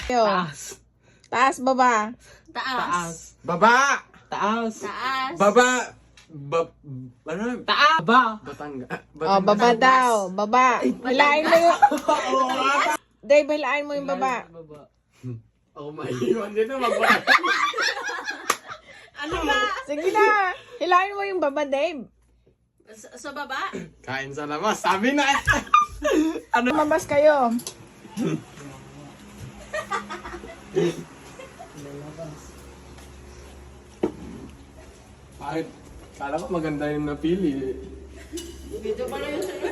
Taas. Taas, baba. Taas. Baba! Taas. Taas. Baba! Ano? Taas. Baba. Batanga. Oh, baba daw. Baba. Hilain mo yung... Dave, hilain mo yung baba. Baba. Ako maiiwan dito, magbaba. Ano ba? Sige na. Hilain mo yung baba, Dave. Sa baba? Kain sa labas. Sabi na. Lumabas kayo. Bakit? Kala ko maganda yung napili. Video pala yun sa'yo.